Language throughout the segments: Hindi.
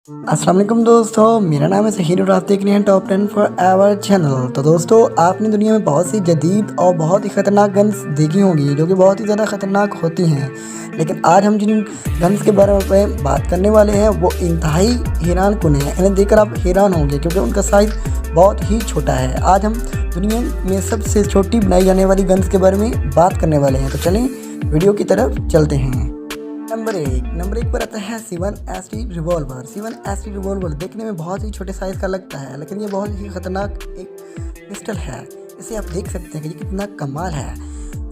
अस्सलाम वालेकुम दोस्तों, मेरा नाम है ज़हीर और आप देख रहे हैं टॉप 10 फॉर आवर चैनल। तो दोस्तों, आपने दुनिया में बहुत सी जदीद और बहुत ही ख़तरनाक गन्स देखी होंगी जो कि बहुत ही ज़्यादा ख़तरनाक होती हैं। लेकिन आज हम जिन गन्स के बारे में बात करने वाले हैं वो इंतहाई हैरानकुन है। इन्हें देखकर आप हैरान होंगे क्योंकि उनका साइज़ बहुत ही छोटा है। आज हम दुनिया में सबसे छोटी बनाई जाने वाली गन्स के बारे में बात करने वाले हैं। तो चलें वीडियो की तरफ चलते हैं। नंबर एक पर आता है 7ST रिवॉल्वर। 7ST रिवॉल्वर देखने में बहुत ही छोटे साइज़ का लगता है, लेकिन ये बहुत ही ख़तरनाक एक पिस्टल है। इसे आप देख सकते हैं कि ये कितना कमाल है।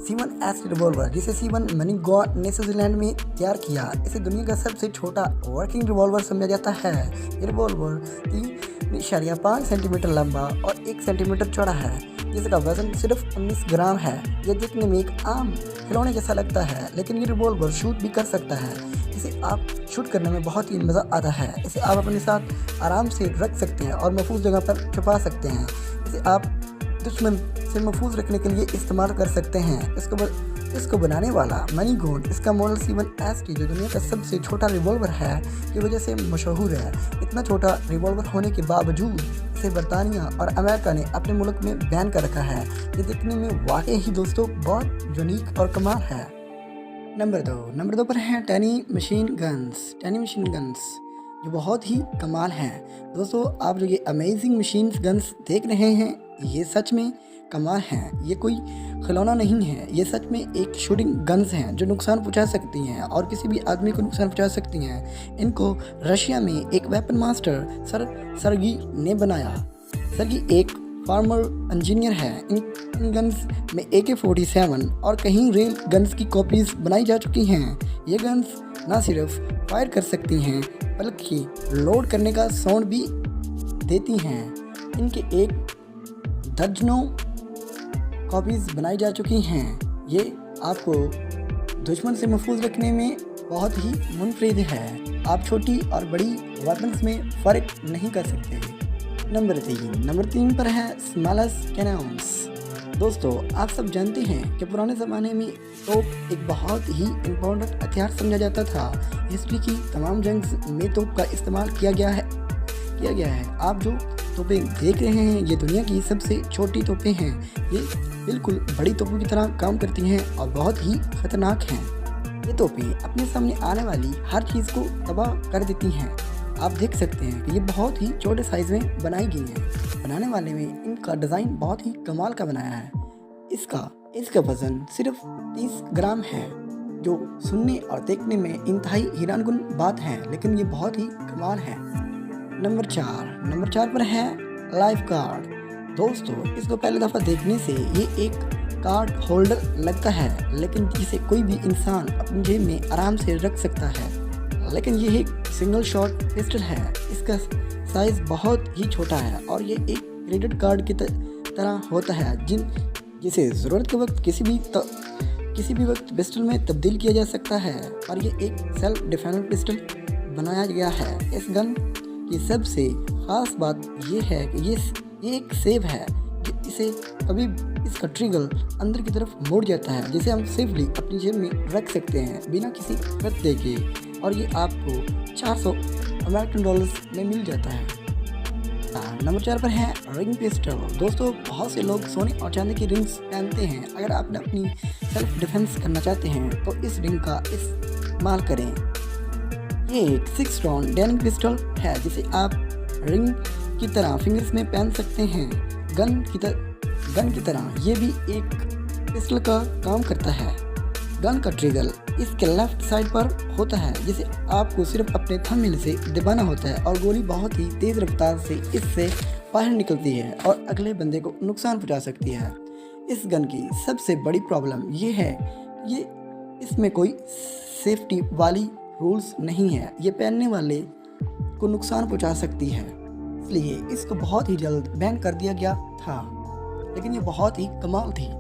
7ST रिवॉल्वर, जिसे 7 मनी गॉड ने स्विट्ज़रलैंड में तैयार किया, इसे दुनिया का सबसे छोटा वर्किंग रिवॉल्वर समझा जाता है। ये रिवॉल्वर 3.5 सेंटीमीटर लंबा और 1 सेंटीमीटर चौड़ा है, जिसका वजन सिर्फ 19 ग्राम है। यह देखने में एक आम खिलौने जैसा लगता है, लेकिन ये रिवॉल्वर शूट भी कर सकता है। इसे आप शूट करने में बहुत ही मज़ा आता है। इसे आप अपने साथ आराम से रख सकते हैं और महफूज जगह पर छुपा सकते हैं। इसे आप दुश्मन से महफूज रखने के लिए इस्तेमाल कर सकते हैं। इसको बनाने वाला मनी गॉड इसका मॉडल 7ST, जो दुनिया का सबसे छोटा रिवॉल्वर है, की वजह से मशहूर है। इतना छोटा रिवॉल्वर होने के बावजूद इसे बरतानिया और अमेरिका ने अपने मुल्क में बैन कर रखा है। ये देखने में वाकई ही दोस्तों बहुत यूनिक और कमाल है। नंबर दो पर है टैनी मशीन गन्स। ये बहुत ही कमाल हैं दोस्तों। आप जो ये अमेजिंग मशीन गन्स देख रहे हैं, ये सच में कमाल हैं। ये कोई खिलौना नहीं है, ये सच में एक शूटिंग गन्स हैं जो नुकसान पहुंचा सकती हैं और किसी भी आदमी को नुकसान पहुंचा सकती हैं। इनको रशिया में एक वेपन मास्टर सर्गी ने बनाया। सर्गी एक फार्मर इंजीनियर है। इन गन्स में AK-47 और कहीं रेल गन्स की कॉपीज बनाई जा चुकी हैं। ये गन्स ना सिर्फ फायर कर सकती हैं बल्कि लोड करने का साउंड भी देती हैं। इनके एक दर्जनों कॉपीज़ बनाई जा चुकी हैं। ये आपको दुश्मन से महफूज रखने में बहुत ही मुनफरिद है। आप छोटी और बड़ी वेपन्स में फ़र्क नहीं कर सकते। नंबर तीन पर है स्मॉलेस्ट कैनन्स। दोस्तों, आप सब जानते हैं कि पुराने ज़माने में तोप एक बहुत ही इम्पोर्टेंट हथियार समझा जाता था। हिस्ट्री की तमाम जंग में तोप का इस्तेमाल किया गया है। आप जो तोपें देख रहे हैं, ये दुनिया की सबसे छोटी तोपें हैं। ये बिल्कुल बड़ी तोपों की तरह काम करती हैं और बहुत ही ख़तरनाक हैं। ये तोपें अपने सामने आने वाली हर चीज़ को तबाह कर देती हैं। आप देख सकते हैं कि ये बहुत ही छोटे साइज़ में बनाई गई हैं। बनाने वाले में इनका डिज़ाइन बहुत ही कमाल का बनाया है। इसका वज़न सिर्फ 30 ग्राम है, जो सुनने और देखने में इंतहाई हैरानकुन बात है, लेकिन ये बहुत ही कमाल है। नंबर चार पर है लाइफ गार्ड। दोस्तों, इसको पहली दफ़ा देखने से ये एक कार्ड होल्डर लगता है, लेकिन जिसे कोई भी इंसान अपनी जेब में आराम से रख सकता है। लेकिन ये एक सिंगल शॉट पिस्टल है। इसका साइज़ बहुत ही छोटा है और ये एक क्रेडिट कार्ड की तरह होता है, जिसे ज़रूरत के वक्त किसी भी वक्त पिस्टल में तब्दील किया जा सकता है। और ये एक सेल्फ डिफेंस पिस्टल बनाया गया है। इस गन की सबसे ख़ास बात ये है कि ये एक सेव है कि इसका ट्रिगर अंदर की तरफ मुड़ जाता है, जिसे हम सेफली अपनी जेब में रख सकते हैं बिना किसी खतरे के। और ये आपको 400 अमेरिकन डॉलर्स में मिल जाता है। नंबर 4 पर है रिंग पिस्टल। दोस्तों, बहुत से लोग सोने और चांदी की रिंग्स पहनते हैं। अगर आप अपनी सेल्फ डिफेंस करना चाहते हैं तो इस रिंग का इस्तेमाल करें। ये एक 6 राउंड डेनिंग पिस्टल है, जिसे आप रिंग की तरह फिंगर्स में पहन सकते हैं। गन की तरह ये भी एक पिस्टल का काम करता है। गन का ट्रिगर इसके लेफ्ट साइड पर होता है, जिसे आपको सिर्फ अपने थंबनेल से दबाना होता है और गोली बहुत ही तेज़ रफ्तार से इससे बाहर निकलती है और अगले बंदे को नुकसान पहुंचा सकती है। इस गन की सबसे बड़ी प्रॉब्लम ये है, इसमें कोई सेफ्टी वाली रूल्स नहीं है। ये पहनने वाले को नुकसान पहुंचा सकती है, इसलिए इसको बहुत ही जल्द बैन कर दिया गया था। लेकिन ये बहुत ही कमाल थी।